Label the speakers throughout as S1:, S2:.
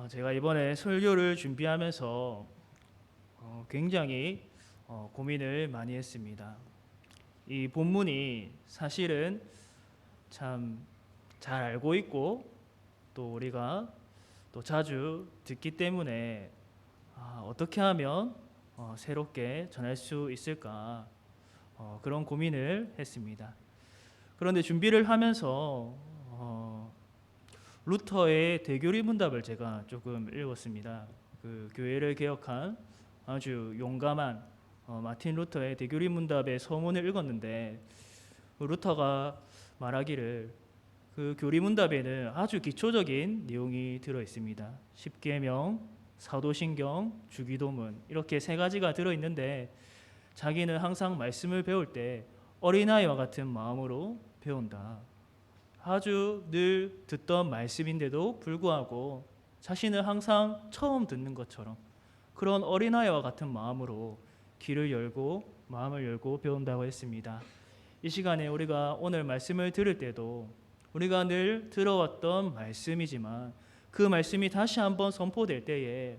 S1: 제가 이번에 설교를 준비하면서 굉장히 고민을 많이 했습니다. 이 본문이 사실은 참 잘 알고 있고 또 우리가 또 자주 듣기 때문에 어떻게 하면 새롭게 전할 수 있을까 그런 고민을 했습니다. 그런데 준비를 하면서 루터의 대교리 문답을 제가 조금 읽었습니다. 그 교회를 개혁한 아주 용감한 마틴 루터의 대교리 문답의 서문을 읽었는데 루터가 말하기를 그 교리 문답에는 아주 기초적인 내용이 들어 있습니다. 십계명, 사도신경, 주기도문 이렇게 세 가지가 들어 있는데 자기는 항상 말씀을 배울 때 어린아이와 같은 마음으로 배운다. 아주 늘 듣던 말씀인데도 불구하고 자신은 항상 처음 듣는 것처럼 그런 어린아이와 같은 마음으로 귀를 열고 마음을 열고 배운다고 했습니다. 이 시간에 우리가 오늘 말씀을 들을 때도 우리가 늘 들어왔던 말씀이지만 그 말씀이 다시 한번 선포될 때에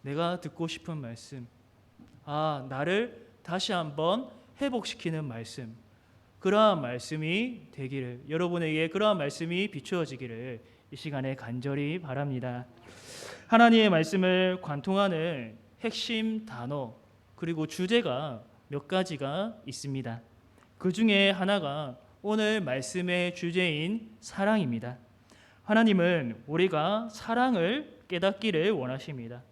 S1: 내가 듣고 싶은 말씀, 나를 다시 한번 회복시키는 말씀, 그러한 말씀이 되기를, 여러분에게 그러한 말씀이 비추어지기를 이 시간에 간절히 바랍니다. 하나님의 말씀을 관통하는 핵심 단어 그리고 주제가 몇 가지가 있습니다. 그 중에 하나가 오늘 말씀의 주제인 사랑입니다. 하나님은 우리가 사랑을 깨닫기를 원하십니다.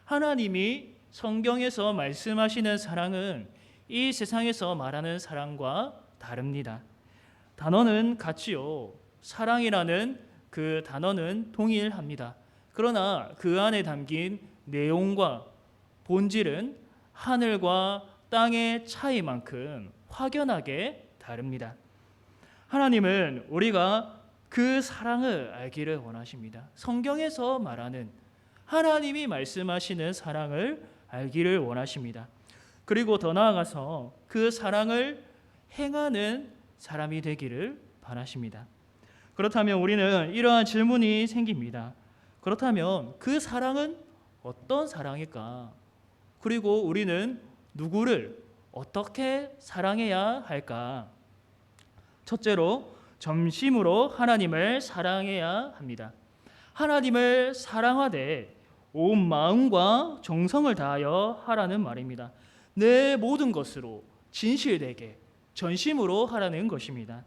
S1: 하나님이 성경에서 말씀하시는 사랑은 이 세상에서 말하는 사랑과 다릅니다. 단어는 같지요. 사랑이라는 그 단어는 동일합니다. 그러나 그 안에 담긴 내용과 본질은 하늘과 땅의 차이만큼 확연하게 다릅니다. 하나님은 우리가 그 사랑을 알기를 원하십니다. 성경에서 말하는 하나님이 말씀하시는 사랑을 알기를 원하십니다. 그리고 더 나아가서 그 사랑을 행하는 사람이 되기를 바라십니다. 그렇다면 우리는 이러한 질문이 생깁니다. 그렇다면 그 사랑은 어떤 사랑일까? 그리고 우리는 누구를 어떻게 사랑해야 할까? 첫째로 전심으로 하나님을 사랑해야 합니다. 하나님을 사랑하되 온 마음과 정성을 다하여 하라는 말입니다. 내 모든 것으로 진실되게 전심으로 하라는 것입니다.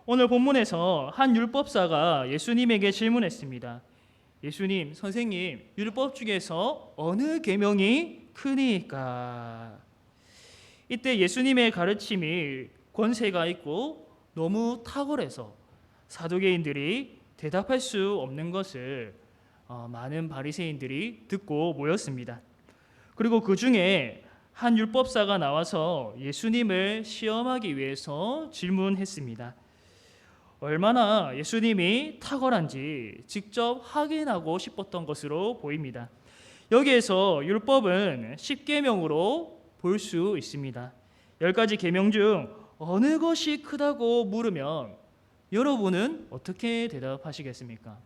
S1: 오늘 본문에서 한 율법사가 예수님에게 질문했습니다. 예수님, 선생님, 율법 중에서 어느 계명이 크니까? 이때 예수님의 가르침이 권세가 있고 너무 탁월해서 사두개인들이 대답할 수 없는 것을 많은 바리새인들이 듣고 모였습니다. 그리고 그 중에 한 율법사가 나와서 예수님을 시험하기 위해서 질문했습니다. 얼마나 예수님이 탁월한지 직접 확인하고 싶었던 것으로 보입니다. 여기에서 율법은 10계명으로 볼 수 있습니다. 10가지 계명 중 어느 것이 크다고 물으면 여러분은 어떻게 대답하시겠습니까?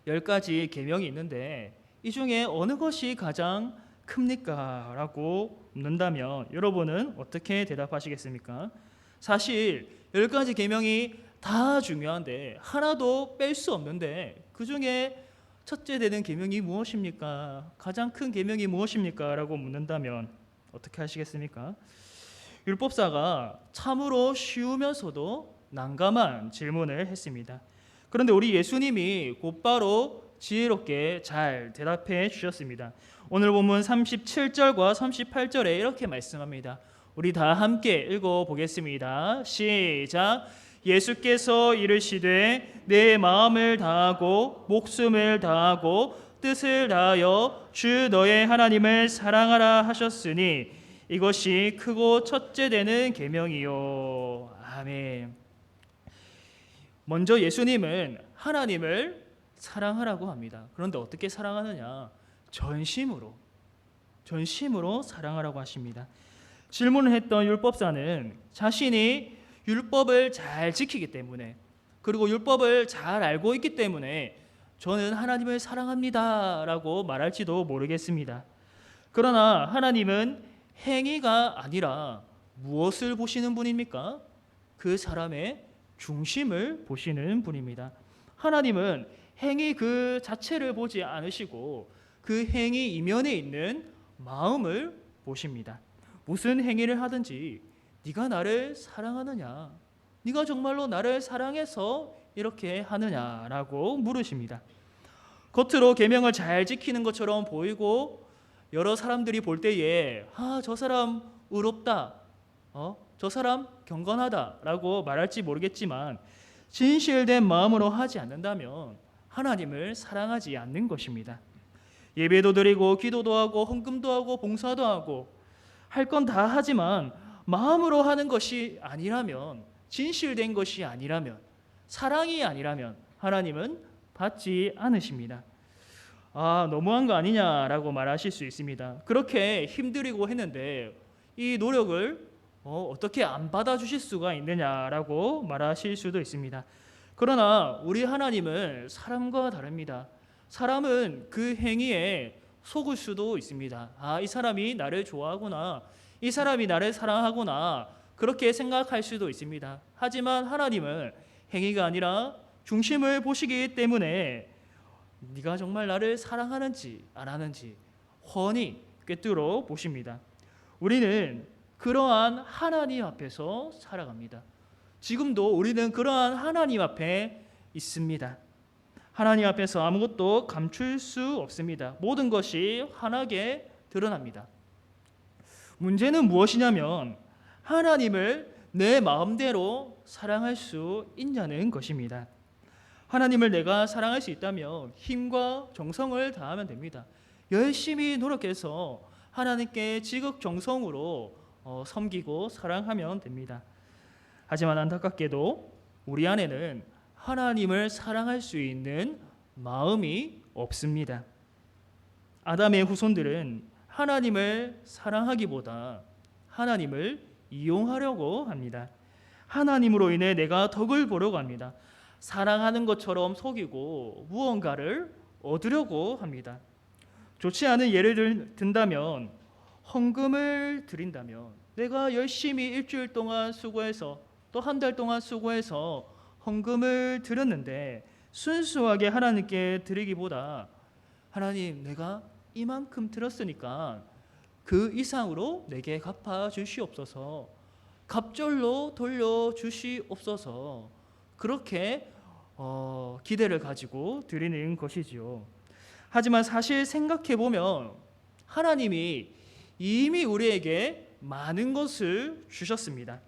S1: 10가지 계명이 있는데 이 중에 어느 것이 가장 큽니까? 라고 묻는다면 여러분은 어떻게 대답하시겠습니까? 사실 10가지 계명이 다 중요한데 하나도 뺄 수 없는데 그 중에 첫째 되는 계명이 무엇입니까? 가장 큰 계명이 무엇입니까? 라고 묻는다면 어떻게 하시겠습니까? 율법사가 참으로 쉬우면서도 난감한 질문을 했습니다. 그런데 우리 예수님이 곧바로 지혜롭게 잘 대답해 주셨습니다. 오늘 본문 37절과 38절에 이렇게 말씀합니다. 우리 다 함께 읽어보겠습니다. 시작. 예수께서 이르시되 내 마음을 다하고 목숨을 다하고 뜻을 다하여 주 너의 하나님을 사랑하라 하셨으니 이것이 크고 첫째 되는 계명이요. 아멘. 먼저 예수님은 하나님을 사랑하라고 합니다. 그런데 어떻게 사랑하느냐? 전심으로 사랑하라고 하십니다. 질문을 했던 율법사는 자신이 율법을 잘 지키기 때문에 그리고 율법을 잘 알고 있기 때문에 저는 하나님을 사랑합니다 라고 말할지도 모르겠습니다. 그러나 하나님은 행위가 아니라 무엇을 보시는 분입니까? 그 사람의 중심을 보시는 분입니다. 하나님은 행위 그 자체를 보지 않으시고 그 행위 이면에 있는 마음을 보십니다. 무슨 행위를 하든지 네가 나를 사랑하느냐? 네가 정말로 나를 사랑해서 이렇게 하느냐라고 물으십니다. 겉으로 계명을 잘 지키는 것처럼 보이고 여러 사람들이 볼 때에 저 사람 의롭다, 저 사람 경건하다라고 말할지 모르겠지만 진실된 마음으로 하지 않는다면 하나님을 사랑하지 않는 것입니다. 예배도 드리고 기도도 하고 헌금도 하고 봉사도 하고 할 건 다 하지만 마음으로 하는 것이 아니라면, 진실된 것이 아니라면, 사랑이 아니라면 하나님은 받지 않으십니다. 너무한 거 아니냐라고 말하실 수 있습니다. 그렇게 힘들이고 했는데 이 노력을 어떻게 안 받아주실 수가 있느냐라고 말하실 수도 있습니다. 그러나 우리 하나님은 사람과 다릅니다. 사람은 그 행위에 속을 수도 있습니다. 이 사람이 나를 좋아하구나, 이 사람이 나를 사랑하구나, 그렇게 생각할 수도 있습니다. 하지만 하나님은 행위가 아니라 중심을 보시기 때문에 네가 정말 나를 사랑하는지 안 하는지 훤히 꿰뚫어 보십니다. 우리는 그러한 하나님 앞에서 살아갑니다. 지금도 우리는 그러한 하나님 앞에 있습니다. 하나님 앞에서 아무것도 감출 수 없습니다. 모든 것이 환하게 드러납니다. 문제는 무엇이냐면 하나님을 내 마음대로 사랑할 수 있냐는 것입니다. 하나님을 내가 사랑할 수 있다면 힘과 정성을 다하면 됩니다. 열심히 노력해서 하나님께 지극정성으로 섬기고 사랑하면 됩니다. 하지만 안타깝게도 우리 안에는 하나님을 사랑할 수 있는 마음이 없습니다. 아담의 후손들은 하나님을 사랑하기보다 하나님을 이용하려고 합니다. 하나님으로 인해 내가 덕을 보려고 합니다. 사랑하는 것처럼 속이고 무언가를 얻으려고 합니다. 좋지 않은 예를 든다면 헌금을 드린다면 내가 열심히 일주일 동안 수고해서 또 한 달 동안 수고해서 헌금을 드렸는데 순수하게 하나님께 드리기보다 하나님 내가 이만큼 드렸으니까 그 이상으로 내게 갚아 주시옵소서, 갑절로 돌려 주시옵소서, 그렇게 기대를 가지고 드리는 것이지요. 하지만 사실 생각해 보면 하나님이 이미 우리에게 많은 것을 주셨습니다.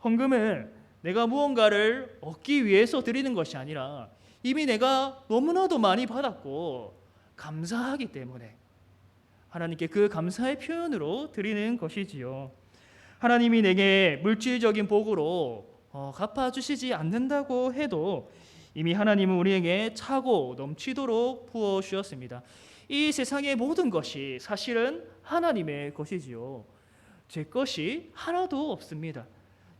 S1: 헌금은 내가 무언가를 얻기 위해서 드리는 것이 아니라 이미 내가 너무나도 많이 받았고 감사하기 때문에 하나님께 그 감사의 표현으로 드리는 것이지요. 하나님이 내게 물질적인 복으로 갚아주시지 않는다고 해도 이미 하나님은 우리에게 차고 넘치도록 부어주셨습니다. 이 세상의 모든 것이 사실은 하나님의 것이지요. 제 것이 하나도 없습니다.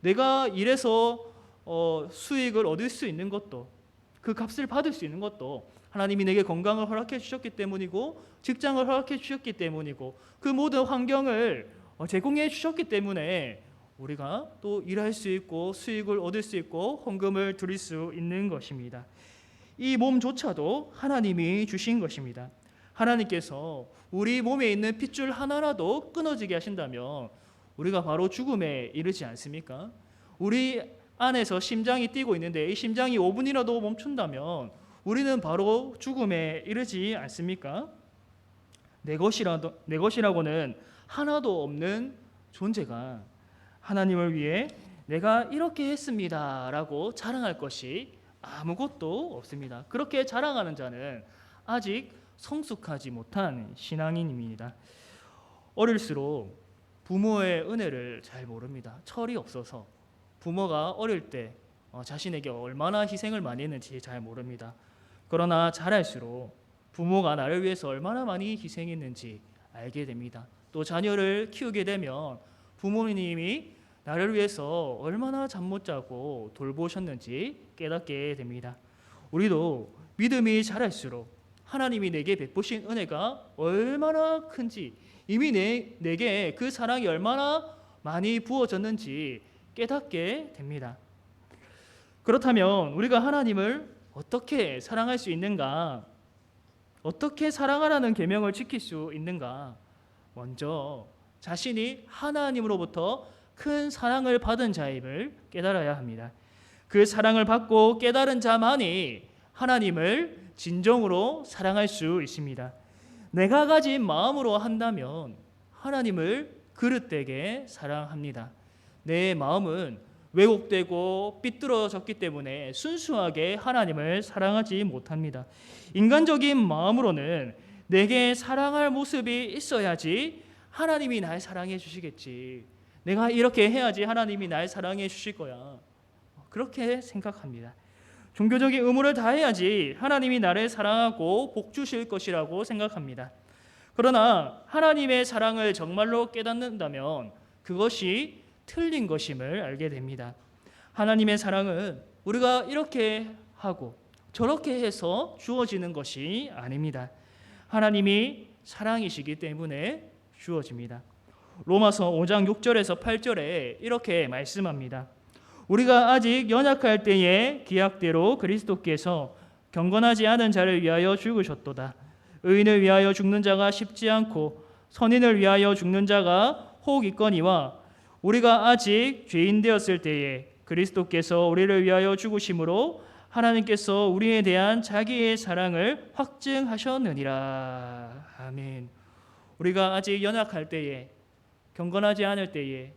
S1: 내가 일해서 수익을 얻을 수 있는 것도, 그 값을 받을 수 있는 것도 하나님이 내게 건강을 허락해 주셨기 때문이고 직장을 허락해 주셨기 때문이고 그 모든 환경을 제공해 주셨기 때문에 우리가 또 일할 수 있고 수익을 얻을 수 있고 헌금을 드릴 수 있는 것입니다. 이 몸조차도 하나님이 주신 것입니다. 하나님께서 우리 몸에 있는 핏줄 하나라도 끊어지게 하신다면 우리가 바로 죽음에 이르지 않습니까? 우리 안에서 심장이 뛰고 있는데 이 심장이 5분이라도 멈춘다면 우리는 바로 죽음에 이르지 않습니까? 내 것이라고는 하나도 없는 존재가 하나님을 위해 내가 이렇게 했습니다라고 자랑할 것이 아무것도 없습니다. 그렇게 자랑하는 자는 아직 성숙하지 못한 신앙인입니다. 어릴수록 부모의 은혜를 잘 모릅니다. 철이 없어서 부모가 어릴 때 자신에게 얼마나 희생을 많이 했는지 잘 모릅니다. 그러나 자랄수록 부모가 나를 위해서 얼마나 많이 희생했는지 알게 됩니다. 또 자녀를 키우게 되면 부모님이 나를 위해서 얼마나 잠 못 자고 돌보셨는지 깨닫게 됩니다. 우리도 믿음이 자랄수록 하나님이 내게 베푸신 은혜가 얼마나 큰지, 이미 내게 그 사랑이 얼마나 많이 부어졌는지 깨닫게 됩니다. 그렇다면 우리가 하나님을 어떻게 사랑할 수 있는가? 어떻게 사랑하라는 계명을 지킬 수 있는가? 먼저 자신이 하나님으로부터 큰 사랑을 받은 자임을 깨달아야 합니다. 그 사랑을 받고 깨달은 자만이 하나님을 진정으로 사랑할 수 있습니다. 내가 가진 마음으로 한다면 하나님을 그릇되게 사랑합니다. 내 마음은 왜곡되고 삐뚤어졌기 때문에 순수하게 하나님을 사랑하지 못합니다. 인간적인 마음으로는 내게 사랑할 모습이 있어야지 하나님이 날 사랑해 주시겠지. 내가 이렇게 해야지 하나님이 날 사랑해 주실 거야. 그렇게 생각합니다. 종교적인 의무를 다해야지 하나님이 나를 사랑하고 복 주실 것이라고 생각합니다. 그러나 하나님의 사랑을 정말로 깨닫는다면 그것이 틀린 것임을 알게 됩니다. 하나님의 사랑은 우리가 이렇게 하고 저렇게 해서 주어지는 것이 아닙니다. 하나님이 사랑이시기 때문에 주어집니다. 로마서 5장 6절에서 8절에 이렇게 말씀합니다. 우리가 아직 연약할 때에 기약대로 그리스도께서 경건하지 않은 자를 위하여 죽으셨도다. 의인을 위하여 죽는 자가 쉽지 않고 선인을 위하여 죽는 자가 혹 있거니와 우리가 아직 죄인 되었을 때에 그리스도께서 우리를 위하여 죽으심으로 하나님께서 우리에 대한 자기의 사랑을 확증하셨느니라. 아멘. 우리가 아직 연약할 때에, 경건하지 않을 때에,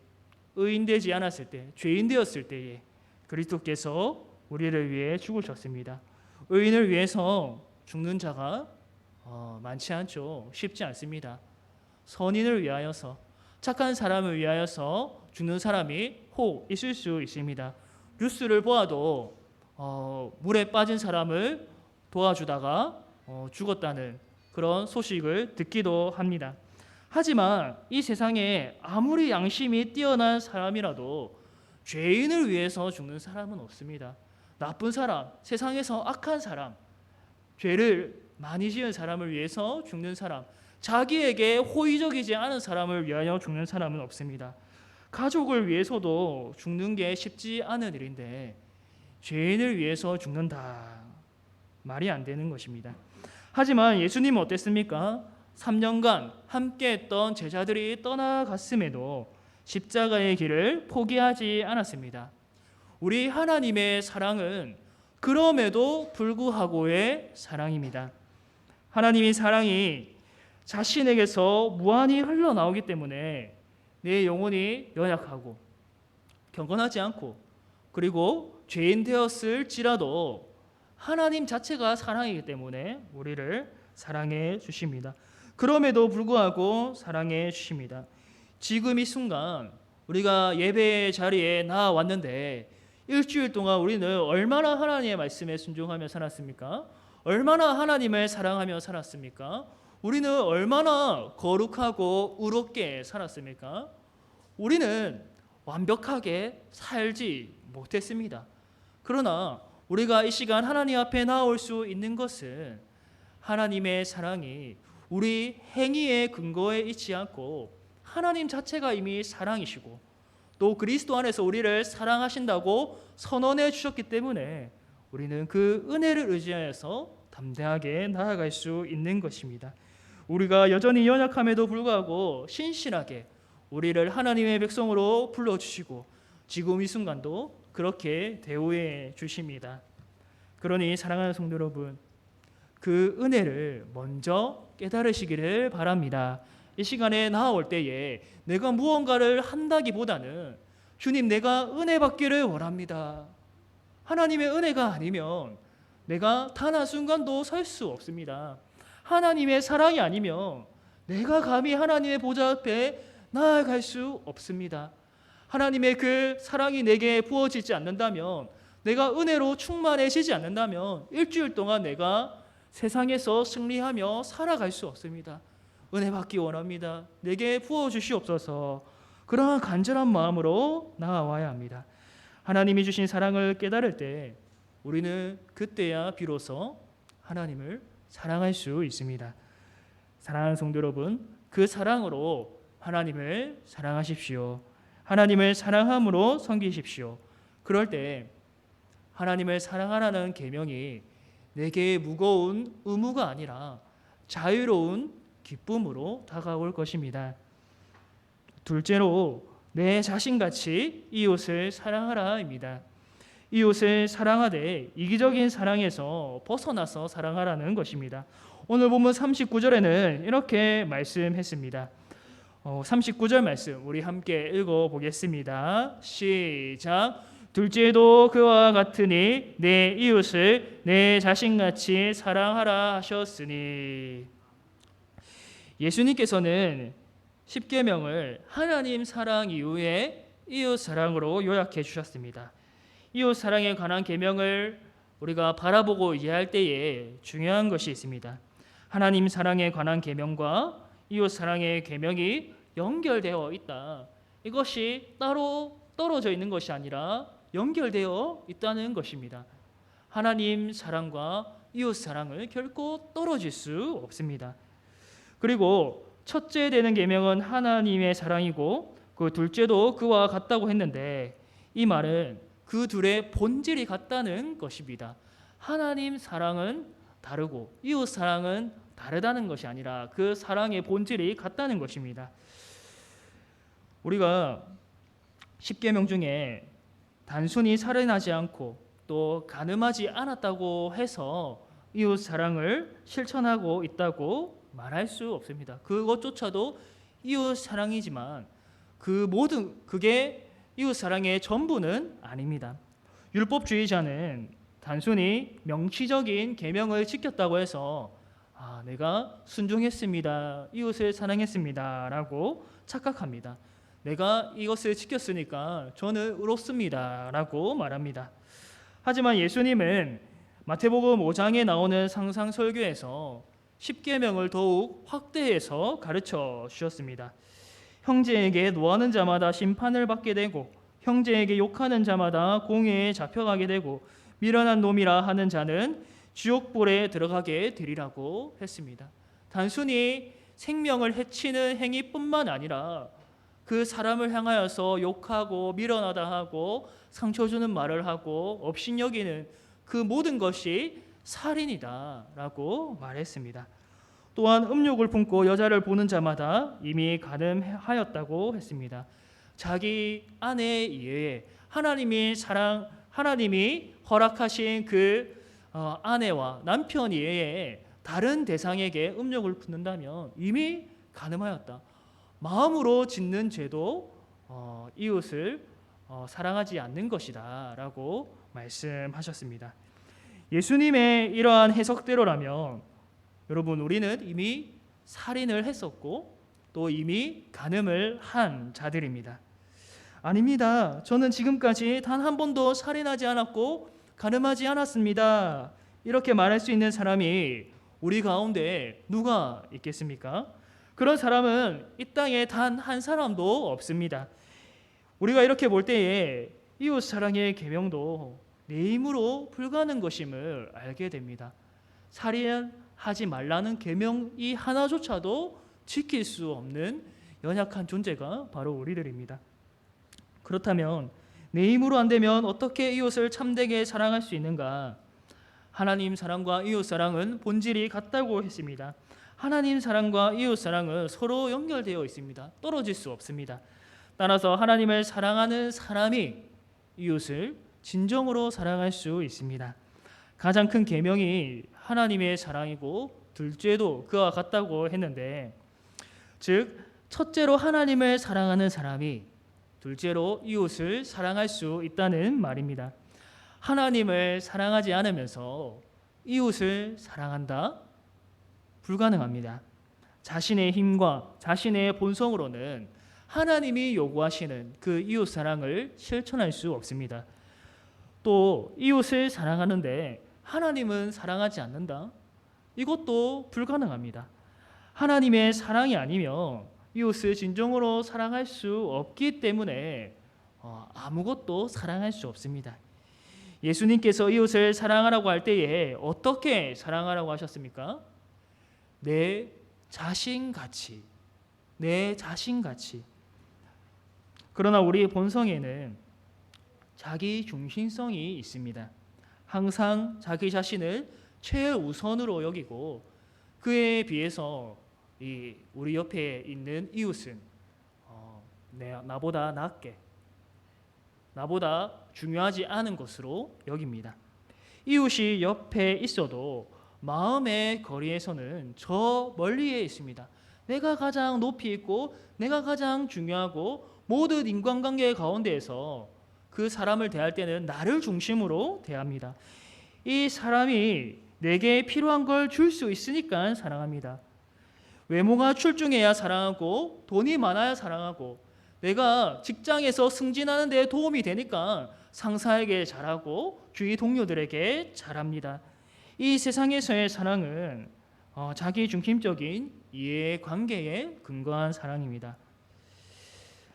S1: 의인되지 않았을 때, 죄인 되었을 때에 그리스도께서 우리를 위해 죽으셨습니다. 의인을 위해서 죽는 자가 많지 않죠. 쉽지 않습니다. 선인을 위하여서, 착한 사람을 위하여서 죽는 사람이 혹 있을 수 있습니다. 뉴스를 보아도 물에 빠진 사람을 도와주다가 죽었다는 그런 소식을 듣기도 합니다. 하지만 이 세상에 아무리 양심이 뛰어난 사람이라도 죄인을 위해서 죽는 사람은 없습니다. 나쁜 사람, 세상에서 악한 사람, 죄를 많이 지은 사람을 위해서 죽는 사람, 자기에게 호의적이지 않은 사람을 위하여 죽는 사람은 없습니다. 가족을 위해서도 죽는 게 쉽지 않은 일인데 죄인을 위해서 죽는다. 말이 안 되는 것입니다. 하지만 예수님은 어땠습니까? 3년간 함께했던 제자들이 떠나갔음에도 십자가의 길을 포기하지 않았습니다. 우리 하나님의 사랑은 그럼에도 불구하고의 사랑입니다. 하나님의 사랑이 자신에게서 무한히 흘러나오기 때문에 내 영혼이 연약하고 경건하지 않고 그리고 죄인 되었을지라도 하나님 자체가 사랑이기 때문에 우리를 사랑해 주십니다. 그럼에도 불구하고 사랑해 주십니다. 지금 이 순간 우리가 예배 자리에 나왔는데 일주일 동안 우리는 얼마나 하나님의 말씀에 순종하며 살았습니까? 얼마나 하나님을 사랑하며 살았습니까? 우리는 얼마나 거룩하고 의롭게 살았습니까? 우리는 완벽하게 살지 못했습니다. 그러나 우리가 이 시간 하나님 앞에 나올 수 있는 것은 하나님의 사랑이 우리 행위의 근거에 있지 않고 하나님 자체가 이미 사랑이시고 또 그리스도 안에서 우리를 사랑하신다고 선언해 주셨기 때문에 우리는 그 은혜를 의지하여서 담대하게 나아갈 수 있는 것입니다. 우리가 여전히 연약함에도 불구하고 신실하게 우리를 하나님의 백성으로 불러주시고 지금 이 순간도 그렇게 대우해 주십니다. 그러니 사랑하는 성도 여러분, 그 은혜를 먼저 깨달으시기를 바랍니다. 이 시간에 나아올 때에 내가 무언가를 한다기보다는 주님, 내가 은혜 받기를 원합니다. 하나님의 은혜가 아니면 내가 단 한순간도 설 수 없습니다. 하나님의 사랑이 아니면 내가 감히 하나님의 보좌 앞에 나아갈 수 없습니다. 하나님의 그 사랑이 내게 부어지지 않는다면, 내가 은혜로 충만해지지 않는다면 일주일 동안 내가 세상에서 승리하며 살아갈 수 없습니다. 은혜 받기 원합니다. 내게 부어주시옵소서. 그러한 간절한 마음으로 나아와야 합니다. 하나님이 주신 사랑을 깨달을 때 우리는 그때야 비로소 하나님을 사랑할 수 있습니다. 사랑하는 성도 여러분, 그 사랑으로 하나님을 사랑하십시오. 하나님을 사랑함으로 섬기십시오. 그럴 때 하나님을 사랑하라는 계명이 내게 무거운 의무가 아니라 자유로운 기쁨으로 다가올 것입니다. 둘째로 내 자신같이 이웃을 사랑하라입니다. 이웃을 사랑하되 이기적인 사랑에서 벗어나서 사랑하라는 것입니다. 오늘 본문 39절에는 이렇게 말씀했습니다. 39절 말씀 우리 함께 읽어보겠습니다. 시작. 둘째도 그와 같으니 내 이웃을 내 자신같이 사랑하라 하셨으니. 예수님께서는 십계명을 하나님 사랑 이후에 이웃 사랑으로 요약해 주셨습니다. 이웃 사랑에 관한 계명을 우리가 바라보고 이해할 때에 중요한 것이 있습니다. 하나님 사랑에 관한 계명과 이웃 사랑의 계명이 연결되어 있다. 이것이 따로 떨어져 있는 것이 아니라 연결되어 있다는 것입니다. 하나님 사랑과 이웃 사랑을 결코 떨어질 수 없습니다. 그리고 첫째 되는 계명은 하나님의 사랑이고 그 둘째도 그와 같다고 했는데 이 말은 그 둘의 본질이 같다는 것입니다. 하나님 사랑은 다르고 이웃 사랑은 다르다는 것이 아니라 그 사랑의 본질이 같다는 것입니다. 우리가 십계명 중에 단순히 살인하지 않고 또 간음하지 않았다고 해서 이웃 사랑을 실천하고 있다고 말할 수 없습니다. 그것조차도 이웃 사랑이지만 그게 이웃 사랑의 전부는 아닙니다. 율법주의자는 단순히 명시적인 계명을 지켰다고 해서 내가 순종했습니다, 이웃을 사랑했습니다라고 착각합니다. 내가 이것을 지켰으니까 저는 의롭습니다라고 말합니다. 하지만 예수님은 마태복음 5장에 나오는 상상설교에서 십계명을 더욱 확대해서 가르쳐 주셨습니다. 형제에게 노하는 자마다 심판을 받게 되고 형제에게 욕하는 자마다 공회에 잡혀가게 되고 미련한 놈이라 하는 자는 지옥불에 들어가게 되리라고 했습니다. 단순히 생명을 해치는 행위뿐만 아니라 그 사람을 향하여서 욕하고 미련하다 하고 상처 주는 말을 하고 업신여기는 그 모든 것이 살인이다라고 말했습니다. 또한 음욕을 품고 여자를 보는 자마다 이미 간음하였다고 했습니다. 자기 아내에 의해 하나님이 허락하신 그 아내와 남편에 의해 다른 대상에게 음욕을 품는다면 이미 간음하였다. 마음으로 짓는 죄도 이웃을 사랑하지 않는 것이다 라고 말씀하셨습니다. 예수님의 이러한 해석대로라면 여러분 우리는 이미 살인을 했었고 또 이미 간음을 한 자들입니다. 아닙니다. 저는 지금까지 단 한 번도 살인하지 않았고 간음하지 않았습니다. 이렇게 말할 수 있는 사람이 우리 가운데 누가 있겠습니까? 그런 사람은 이 땅에 단 한 사람도 없습니다. 우리가 이렇게 볼 때에 이웃 사랑의 계명도 내 힘으로 불가능한 것임을 알게 됩니다. 살인하지 말라는 계명 이 하나조차도 지킬 수 없는 연약한 존재가 바로 우리들입니다. 그렇다면 내 힘으로 안 되면 어떻게 이웃을 참되게 사랑할 수 있는가? 하나님 사랑과 이웃 사랑은 본질이 같다고 했습니다. 하나님 사랑과 이웃 사랑은 서로 연결되어 있습니다. 떨어질 수 없습니다. 따라서 하나님을 사랑하는 사람이 이웃을 진정으로 사랑할 수 있습니다. 가장 큰 계명이 하나님의 사랑이고 둘째도 그와 같다고 했는데 즉 첫째로 하나님을 사랑하는 사람이 둘째로 이웃을 사랑할 수 있다는 말입니다. 하나님을 사랑하지 않으면서 이웃을 사랑한다? 불가능합니다. 자신의 힘과 자신의 본성으로는 하나님이 요구하시는 그 이웃 사랑을 실천할 수 없습니다. 또 이웃을 사랑하는데 하나님은 사랑하지 않는다? 이것도 불가능합니다. 하나님의 사랑이 아니면 이웃을 진정으로 사랑할 수 없기 때문에 아무것도 사랑할 수 없습니다. 예수님께서 이웃을 사랑하라고 할 때에 어떻게 사랑하라고 하셨습니까? 내 자신같이, 내 자신같이. 그러나 우리 본성에는 자기 중심성이 있습니다. 항상 자기 자신을 최우선으로 여기고 그에 비해서 우리 옆에 있는 이웃은 나보다 낫게, 나보다 중요하지 않은 것으로 여깁니다. 이웃이 옆에 있어도 마음의 거리에서는 저 멀리에 있습니다. 내가 가장 높이 있고 내가 가장 중요하고 모든 인간관계 가운데에서 그 사람을 대할 때는 나를 중심으로 대합니다. 이 사람이 내게 필요한 걸 줄 수 있으니까 사랑합니다. 외모가 출중해야 사랑하고 돈이 많아야 사랑하고 내가 직장에서 승진하는 데 도움이 되니까 상사에게 잘하고 주위 동료들에게 잘합니다. 이 세상에서의 사랑은 자기 중심적인 이해관계에 근거한 사랑입니다.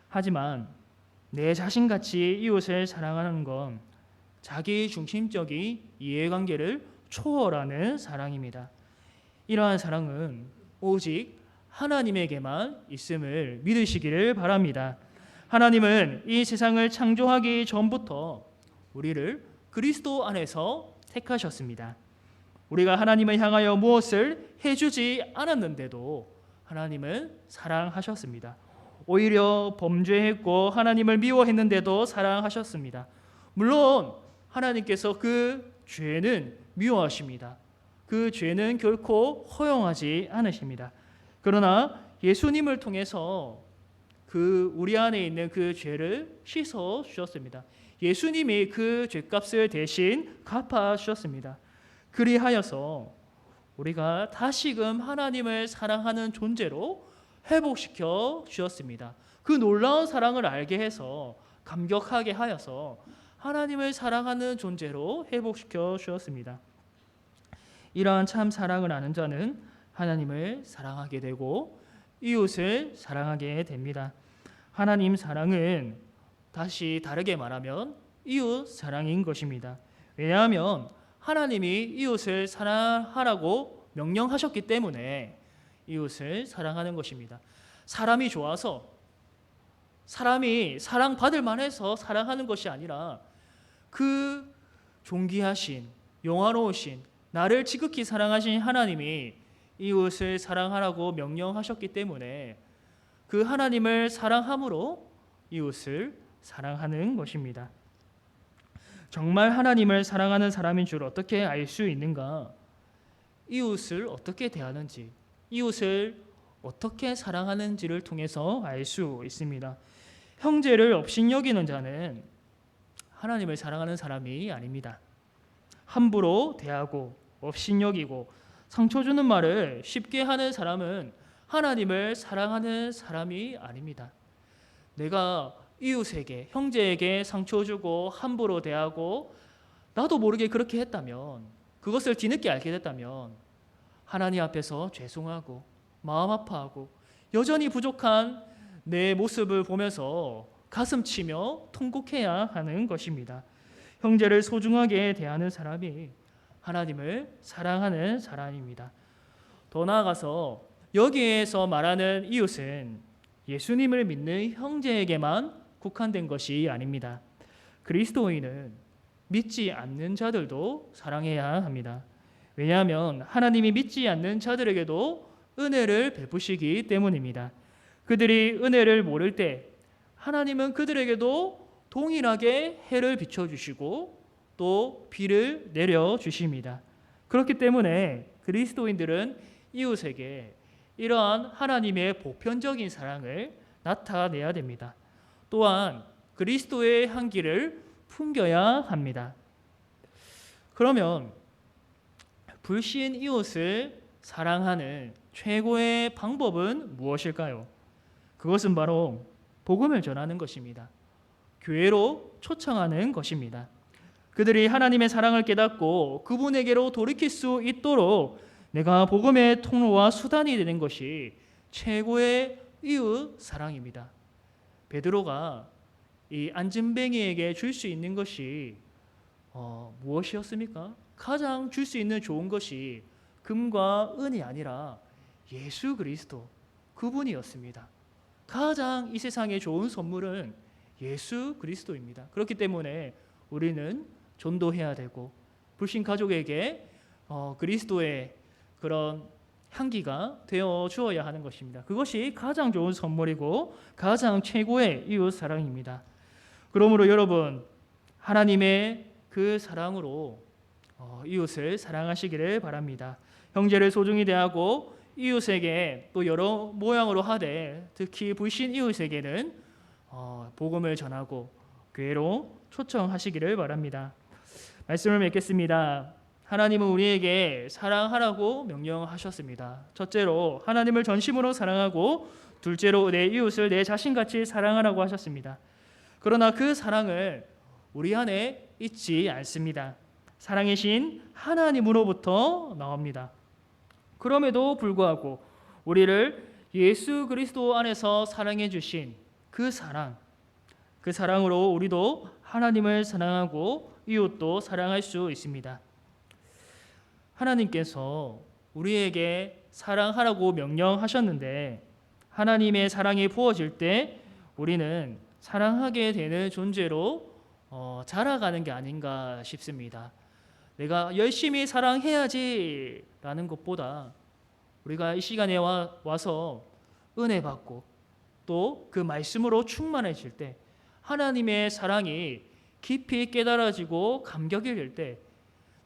S1: 하지만 내 자신같이 이웃을 사랑하는 건 자기 중심적인 이해관계를 초월하는 사랑입니다. 이러한 사랑은 오직 하나님에게만 있음을 믿으시기를 바랍니다. 하나님은 이 세상을 창조하기 전부터 우리를 그리스도 안에서 택하셨습니다. 우리가 하나님을 향하여 무엇을 해주지 않았는데도 하나님은 사랑하셨습니다. 오히려 범죄했고 하나님을 미워했는데도 사랑하셨습니다. 물론 하나님께서 그 죄는 미워하십니다. 그 죄는 결코 허용하지 않으십니다. 그러나 예수님을 통해서 그 우리 안에 있는 그 죄를 씻어 주셨습니다. 예수님이 그 죄값을 대신 갚아 주셨습니다. 그리하여서 우리가 다시금 하나님을 사랑하는 존재로 회복시켜 주셨습니다. 그 놀라운 사랑을 알게 해서 감격하게 하여서 하나님을 사랑하는 존재로 회복시켜 주셨습니다. 이러한 참 사랑을 아는 자는 하나님을 사랑하게 되고 이웃을 사랑하게 됩니다. 하나님 사랑은 다시 다르게 말하면 이웃 사랑인 것입니다. 왜냐하면 하나님이 이웃을 사랑하라고 명령하셨기 때문에 이웃을 사랑하는 것입니다. 사람이 좋아서 사람이 사랑받을 만해서 사랑하는 것이 아니라 그 존귀하신 영화로우신 나를 지극히 사랑하신 하나님이 이웃을 사랑하라고 명령하셨기 때문에 그 하나님을 사랑함으로 이웃을 사랑하는 것입니다. 정말 하나님을 사랑하는 사람인 줄 어떻게 알 수 있는가? 이웃을 어떻게 대하는지, 이웃을 어떻게 사랑하는지를 통해서 알 수 있습니다. 형제를 업신여기는 자는 하나님을 사랑하는 사람이 아닙니다. 함부로 대하고 업신여기고 상처 주는 말을 쉽게 하는 사람은 하나님을 사랑하는 사람이 아닙니다. 내가 이웃에게, 형제에게 상처 주고 함부로 대하고 나도 모르게 그렇게 했다면, 그것을 뒤늦게 알게 됐다면 하나님 앞에서 죄송하고 마음 아파하고 여전히 부족한 내 모습을 보면서 가슴 치며 통곡해야 하는 것입니다. 형제를 소중하게 대하는 사람이 하나님을 사랑하는 사람입니다. 더 나아가서 여기에서 말하는 이웃은 예수님을 믿는 형제에게만 국한된 것이 아닙니다. 그리스도인은 믿지 않는 자들도 사랑해야 합니다. 왜냐하면 하나님이 믿지 않는 자들에게도 은혜를 베푸시기 때문입니다. 그들이 은혜를 모를 때 하나님은 그들에게도 동일하게 해를 비춰주시고 또 비를 내려주십니다. 그렇기 때문에 그리스도인들은 이웃에게 이러한 하나님의 보편적인 사랑을 나타내야 됩니다. 또한 그리스도의 향기를 풍겨야 합니다. 그러면 불신 이웃을 사랑하는 최고의 방법은 무엇일까요? 그것은 바로 복음을 전하는 것입니다. 교회로 초청하는 것입니다. 그들이 하나님의 사랑을 깨닫고 그분에게로 돌이킬 수 있도록 내가 복음의 통로와 수단이 되는 것이 최고의 이웃 사랑입니다. 베드로가 이 안진뱅이에게 줄 수 있는 것이 무엇이었습니까? 가장 줄 수 있는 좋은 것이 금과 은이 아니라 예수 그리스도 그분이었습니다. 가장 이 세상에 좋은 선물은 예수 그리스도입니다. 그렇기 때문에 우리는 전도해야 되고 불신 가족에게 그리스도의 그런 향기가 되어 주어야 하는 것입니다. 그것이 가장 좋은 선물이고 가장 최고의 이웃 사랑입니다. 그러므로 여러분, 하나님의 그 사랑으로 이웃을 사랑하시기를 바랍니다. 형제를 소중히 대하고 이웃에게 또 여러 모양으로 하되 특히 불신 이웃에게는 복음을 전하고 교회로 초청하시기를 바랍니다. 말씀을 맺겠습니다. 하나님은 우리에게 사랑하라고 명령하셨습니다. 첫째로 하나님을 전심으로 사랑하고 둘째로 내 이웃을 내 자신같이 사랑하라고 하셨습니다. 그러나 그 사랑을 우리 안에 있지 않습니다. 사랑의 신 하나님으로부터 나옵니다. 그럼에도 불구하고 우리를 예수 그리스도 안에서 사랑해 주신 그 사랑으로 우리도 하나님을 사랑하고 이웃도 사랑할 수 있습니다. 하나님께서 우리에게 사랑하라고 명령하셨는데 하나님의 사랑이 부어질 때 우리는 사랑하게 되는 존재로 자라가는 게 아닌가 싶습니다. 내가 열심히 사랑해야지 라는 것보다 우리가 이 시간에 와서 은혜 받고 또 그 말씀으로 충만해질 때 하나님의 사랑이 깊이 깨달아지고 감격이 될 때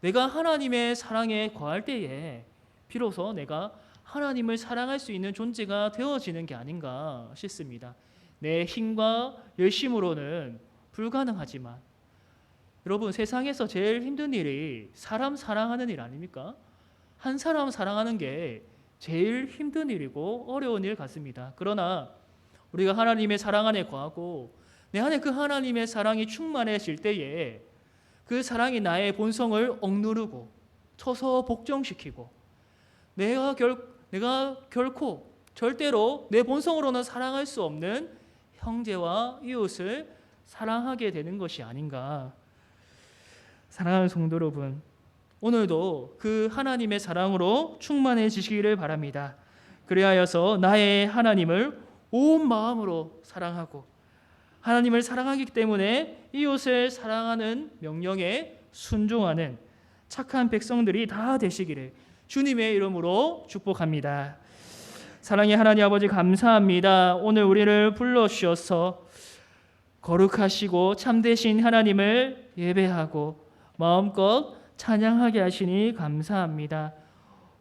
S1: 내가 하나님의 사랑에 거할 때에 비로소 내가 하나님을 사랑할 수 있는 존재가 되어지는 게 아닌가 싶습니다. 내 힘과 열심으로는 불가능하지만 여러분, 세상에서 제일 힘든 일이 사람 사랑하는 일 아닙니까? 한 사람 사랑하는 게 제일 힘든 일이고 어려운 일 같습니다. 그러나 우리가 하나님의 사랑 안에 거하고 내 안에 그 하나님의 사랑이 충만해질 때에 그 사랑이 나의 본성을 억누르고 쳐서 복종시키고 내가 결코 절대로 내 본성으로는 사랑할 수 없는 형제와 이웃을 사랑하게 되는 것이 아닌가. 사랑하는 성도 여러분, 오늘도 그 하나님의 사랑으로 충만해지시기를 바랍니다. 그리하여서 나의 하나님을 온 마음으로 사랑하고 하나님을 사랑하기 때문에 이웃을 사랑하는 명령에 순종하는 착한 백성들이 다 되시기를 주님의 이름으로 축복합니다. 사랑의 하나님 아버지, 감사합니다. 오늘 우리를 불러주셔서 거룩하시고 참되신 하나님을 예배하고 마음껏 찬양하게 하시니 감사합니다.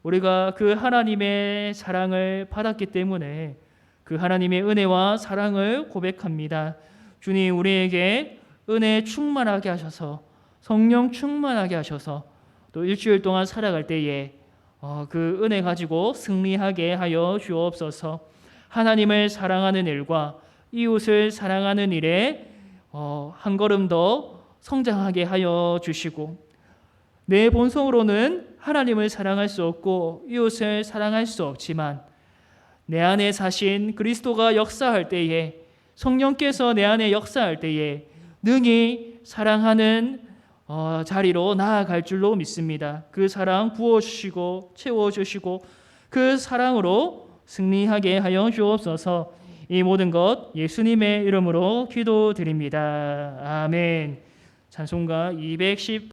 S1: 우리가 그 하나님의 사랑을 받았기 때문에 그 하나님의 은혜와 사랑을 고백합니다. 주님, 우리에게 은혜 충만하게 하셔서 성령 충만하게 하셔서 또 일주일 동안 살아갈 때에 그 은혜 가지고 승리하게 하여 주옵소서. 하나님을 사랑하는 일과 이웃을 사랑하는 일에 한 걸음 더 성장하게 하여 주시고 내 본성으로는 하나님을 사랑할 수 없고 이웃을 사랑할 수 없지만 내 안에 사신 그리스도가 역사할 때에 성령께서 내 안에 역사할 때에 능히 사랑하는 자리로 나아갈 줄로 믿습니다. 그 사랑 부어주시고 채워주시고 그 사랑으로 승리하게 하여 주옵소서. 이 모든 것 예수님의 이름으로 기도드립니다. 아멘. 찬송가 210